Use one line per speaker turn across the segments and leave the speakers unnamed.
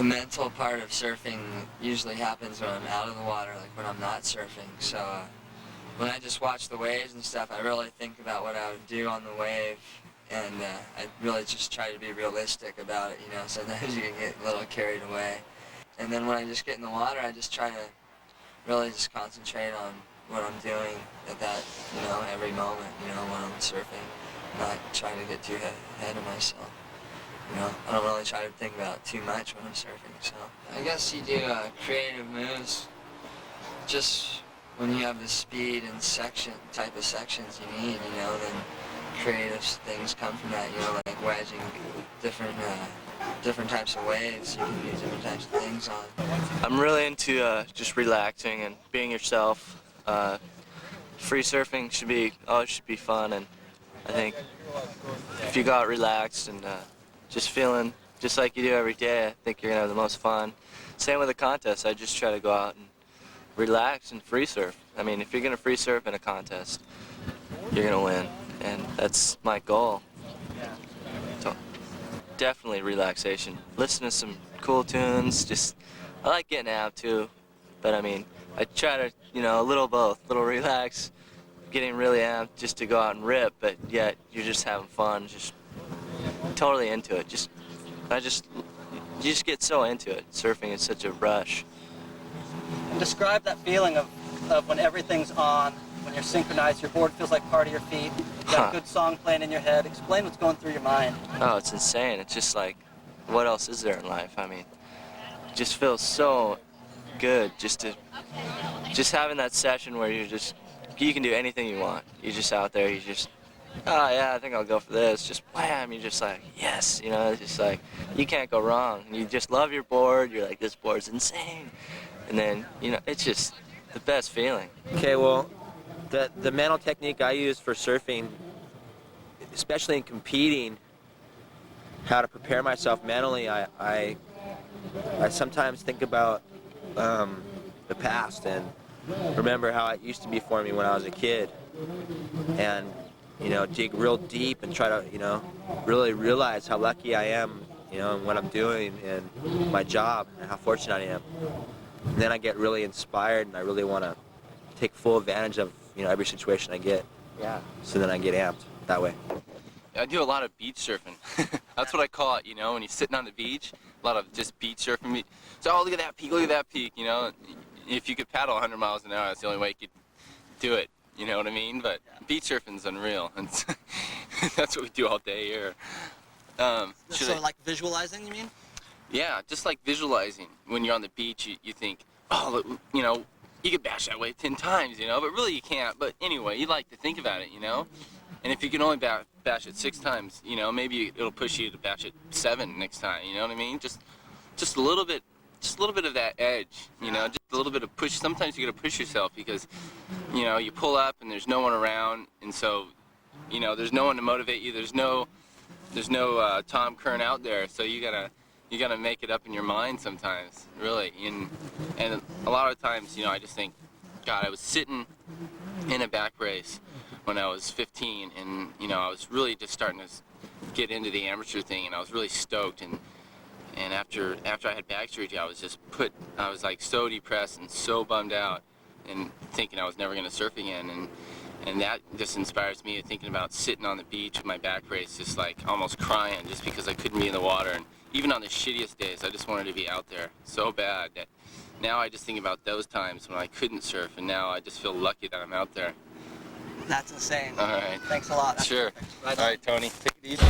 the mental part of surfing usually happens when I'm out of the water, like when I'm not surfing. So when I just watch the waves and stuff, I really think about what I would do on the wave, and I really just try to be realistic about it, you know. Sometimes you can get a little carried away. And then when I just get in the water, I just try to really just concentrate on what I'm doing at that, you know, every moment, you know, when I'm surfing, not trying to get too ahead of myself. You know, I don't really try to think about it too much when I'm surfing, so. I guess you do creative moves just when you have the speed and type of sections you need, you know, then creative things come from that, you know, like wedging different types of waves. You can use different types of things on.
I'm really into just relaxing and being yourself. Free surfing should be fun, and I think if you go out relaxed and just feeling just like you do every day, I think you're gonna have the most fun. Same with the contest. I just try to go out and relax and free surf. I mean, if you're gonna free surf in a contest, you're gonna win, and that's my goal. So, definitely relaxation. Listen to some cool tunes. I like getting out too, but I mean, I try to, you know, a little both, a little relax, getting really amped just to go out and rip, but yet you're just having fun, just totally into it. You just get so into it. Surfing is such a rush.
And describe that feeling of when everything's on, when you're synchronized, your board feels like part of your feet, you got a good song playing in your head. Explain what's going through your mind.
Oh, it's insane. It's just like, what else is there in life? I mean, it just feels so good just having that session where you can do anything you want. You're just out there, oh yeah, I think I'll go for this. Just wham, you're just like, yes, you know, it's just like, you can't go wrong. You just love your board, you're like, this board's insane. And then, you know, it's just the best feeling.
Okay, well, the mental technique I use for surfing, especially in competing, how to prepare myself mentally, I sometimes think about the past and remember how it used to be for me when I was a kid, and you know, dig real deep and try to, you know, really realize how lucky I am, you know, in what I'm doing and my job and how fortunate I am. And then I get really inspired and I really want to take full advantage of, you know, every situation I get.
Yeah.
So then I get amped that way.
I do a lot of beach surfing. That's what I call it, you know, when you're sitting on the beach, a lot of just beach surfing. So, oh, look at that peak, you know. If you could paddle 100 miles an hour, that's the only way you could do it, you know what I mean? But beach surfing's unreal. And that's what we do all day here.
Like visualizing, you mean?
Yeah, just like visualizing. When you're on the beach, you think, oh, you know, you could bash that wave 10 times, you know, but really you can't. But anyway, you like to think about it, you know. And if you can only bash it 6 times, you know, maybe it'll push you to bash it 7 next time, you know what I mean? Just a little bit of that edge, you know, just a little bit of push. Sometimes you gotta push yourself because, you know, you pull up and there's no one around, and so, you know, there's no one to motivate you. There's no Tom Kern out there, so you gotta make it up in your mind sometimes, really. And a lot of times, you know, I just think, God, I was sitting in a back race when I was 15, and you know, I was really just starting to get into the amateur thing, and I was really stoked. And after I had back surgery, I was like so depressed and so bummed out, and thinking I was never gonna surf again. And that just inspires me, thinking about sitting on the beach with my back brace, just like almost crying, just because I couldn't be in the water. And even on the shittiest days, I just wanted to be out there so bad that now I just think about those times when I couldn't surf, and now I just feel lucky that I'm out there.
That's insane.
All right.
Thanks a lot.
Sure.
Right
all right, Tony. Take it easy.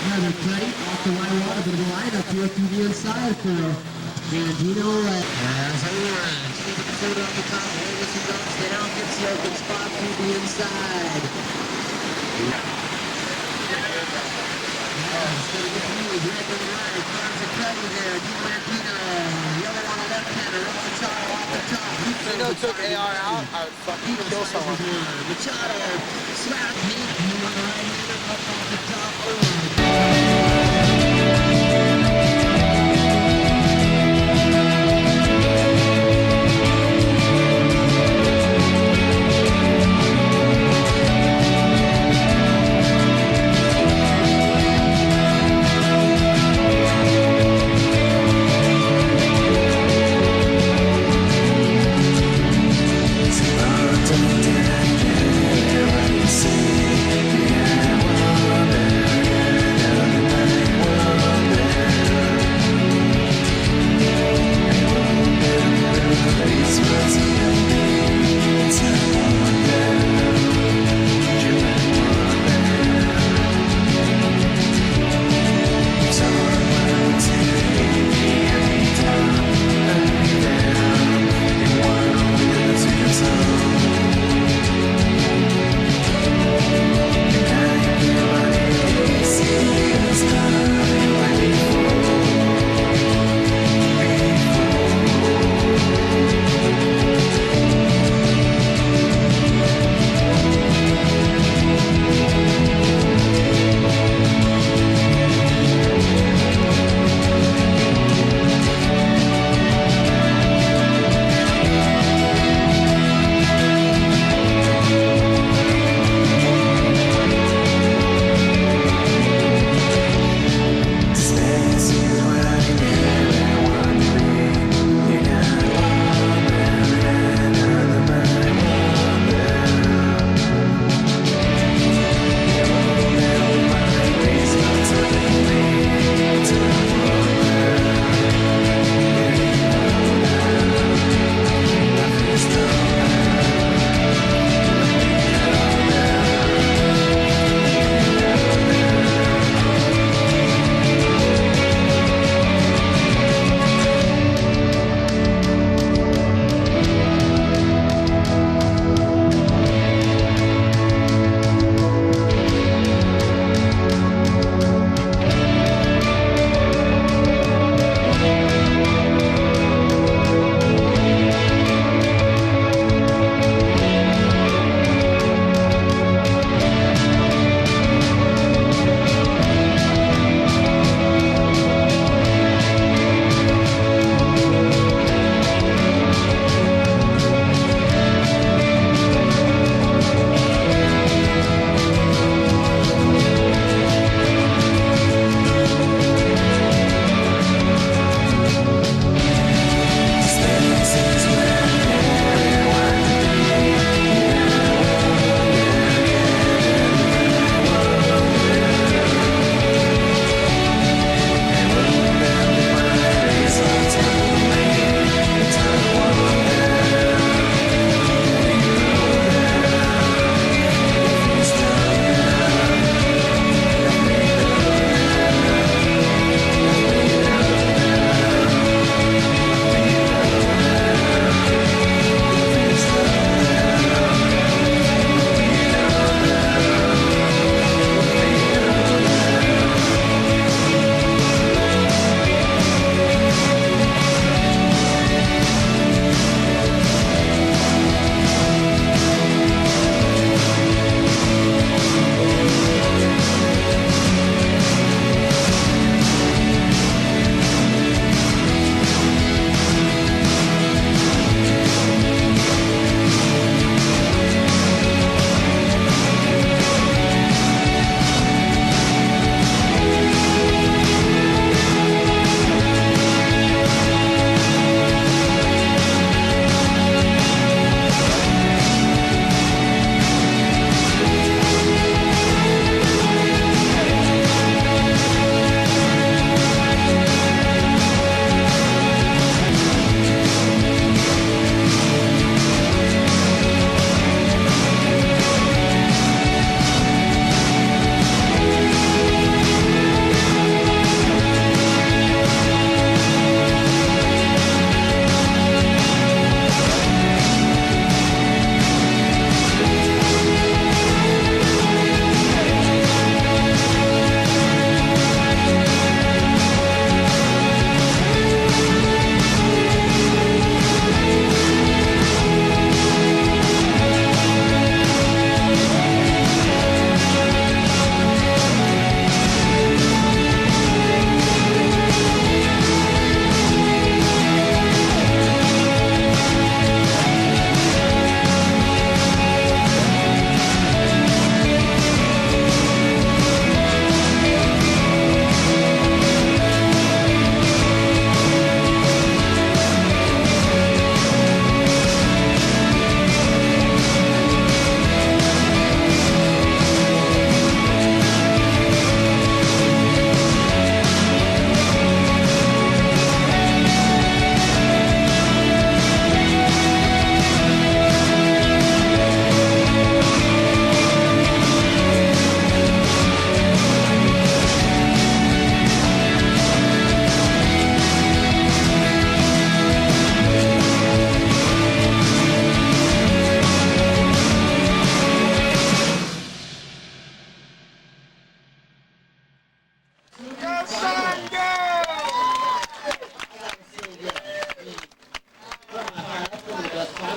Another plate off the white water, but it'll line up here through the inside for Andino. As a run, keep the foot on the top, Davis and drops down, gets the open spot through the inside. Instead of getting really direct on the right, finds a cutting there. Dino Andino, yellow on the left-hander, up the top, off the top.
Dino took AR out, I would fucking kill someone.
Machado, slap, heat, on the right-hander, up off the top.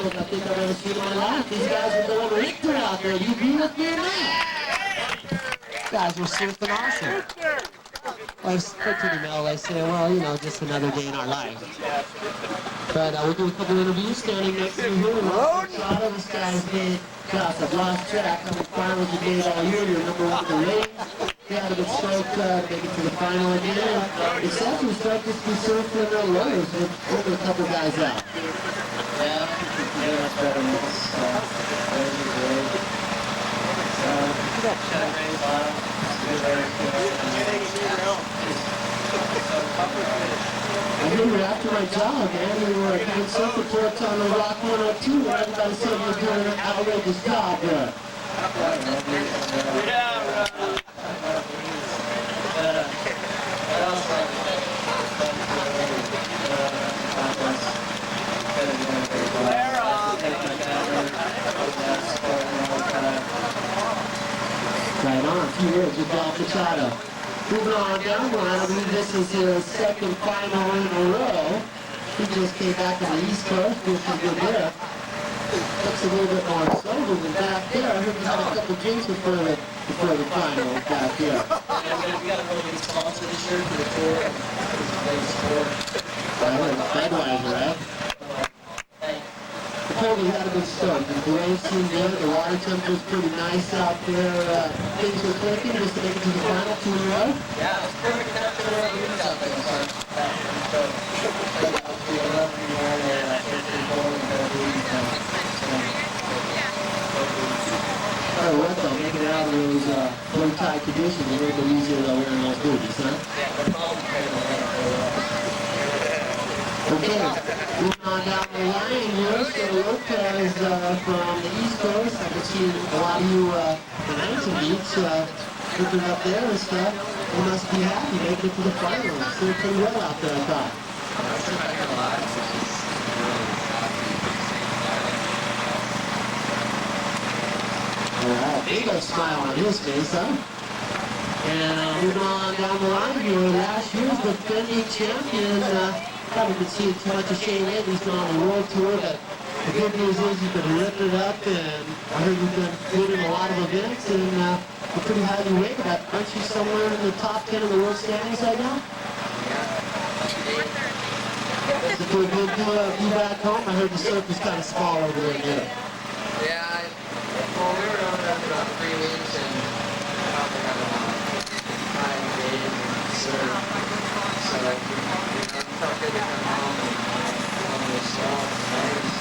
finals I think I've ever seen in my life. These guys were going Richter out there. You agree with me or not? These guys were surfing awesome. I spoke to the mail, they say, well, you know, just another day in our lives. But we'll do a couple interviews standing next to me here. Machado, this guy's made shots of lost track. How many finals you made all year? You're number one in the league. You had a good stroke, make it to the final again. Except you start to be surfing the Warriors with only a couple guys out.
Yeah, very much better than this.
I hear you're after my job, man. You were doing surf reports on the Rock 102, and everybody said you were doing an outrageous job there. Right on, 2 years with Bob Machado. Moving on down the line, I believe this is his second final in a row. He just came back on the East Coast, doing some good there. Looks a little bit more sober than back there. I heard he had a couple drinks before the final back here.
Yeah, we got a really good sponsor this year for the tour.
Budweiser, right? Totally had a good start. The waves seemed good. The water temperature's pretty nice out there. Things were clicking just to make it to the final 2 in a row.
Yeah, it's perfect temperature out there.
Oh, what though? Making it out of those low tide conditions is a little bit easier than wearing those booties, huh? Okay, moving on down the line here, so Lopez from the East Coast. I can see a lot of you in Lansing Beach looking up there and stuff. You must be happy making it to the finals. Doing pretty well out there, I thought. Alright, big old smile on his face, huh? And moving on down the line here, last year's defending champion. Probably could see too much of Shane Andy's been on the world tour, but the good news is you've been ripping it up, and I heard you've been winning a lot of events, and you're pretty highly rated. Aren't you somewhere in the top 10 of the world standings right now? Is it pretty good to be back home? I heard the surf is kind of small over there in Europe.
Yeah, well, we were over there for about 3 weeks, and probably had about 5 days of surf. So it felt good to come home and this nice.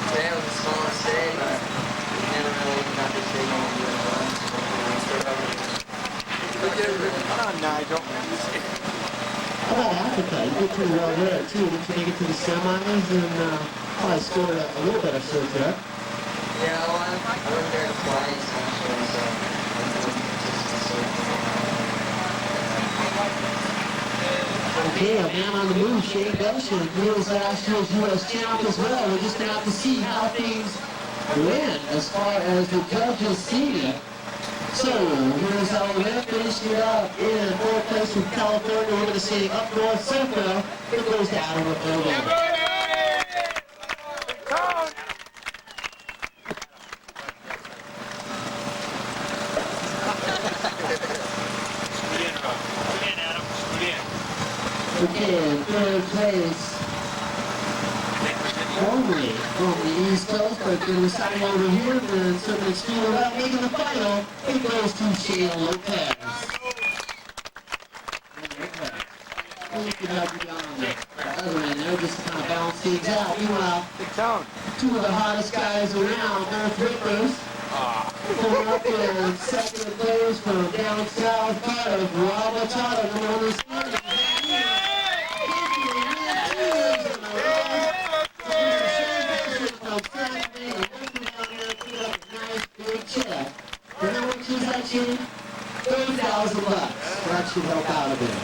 Today was the smallest day, but we never really got this big one to do it once.
Oh, Nigel.
How about Africa? You did pretty well there too. Did you make it to the semis and probably scored a little better surf there?
Yeah, well, I went there twice actually, so
okay, a man on the move, Shane Beschen, wheels last year's U.S. champ as well. We're just going to have to see how things went as far as the judges see it. So, here's how we went, finishing it up in fourth place from California. We're going to see up north Central. It goes to Adam Replogle. Okay, in third place, only from the East Coast, but then we're signing over here, and certainly speed without making the final, it goes to Shane Lopez. We can help you down on the other end there, just kind of balance things out. Meanwhile, two of the hottest guys around, Earth Rippers, coming up in second place from down south part of Rob Machado, number 1 this morning. $30,000. That should help out a bit.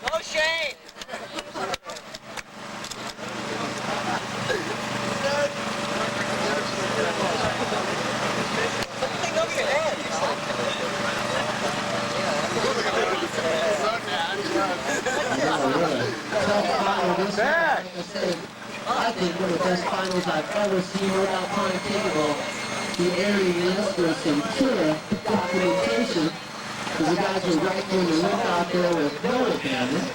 Go Shane! Something over your head.
Yeah, really. Tough final this year, like I said. I think, one of the best finals I've ever seen without pontifical. The areas with some killer documentation, because the guys were rifling the lip out there with no abandon.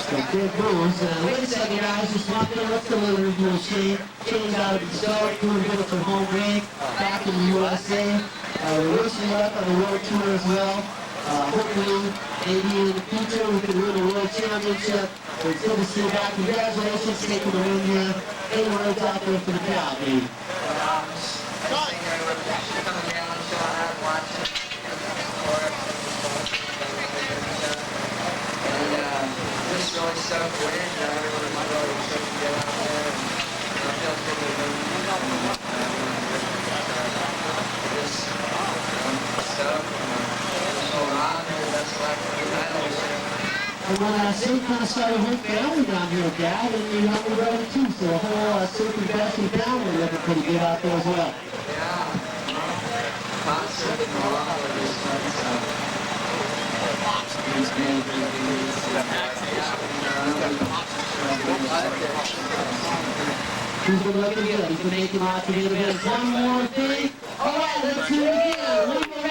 Some big moves. Wait a second, guys, just walk in. Let's go to the review machine. Change out of the start, doing good for home break, back in the USA. We're wishing you luck on the world tour as well. Hopefully, maybe in the future we can win a world championship. It's good to see you back. Congratulations, taking the win here. 8 words out there for the crowd, baby.
Just really stoked to win. Everyone was really stoked to get out there. And I feel good to win. Just stoked. So on. That's like the title this year.
And when Sid kind of started a whole family down here, Dad, and you have a brother too, so a whole Sid and Beschen family looking pretty good out there as well.
Yeah. Concept and a lot of this fun stuff.
He's been looking good. He's been making lots of good events. One more thing. All right, let's do it again.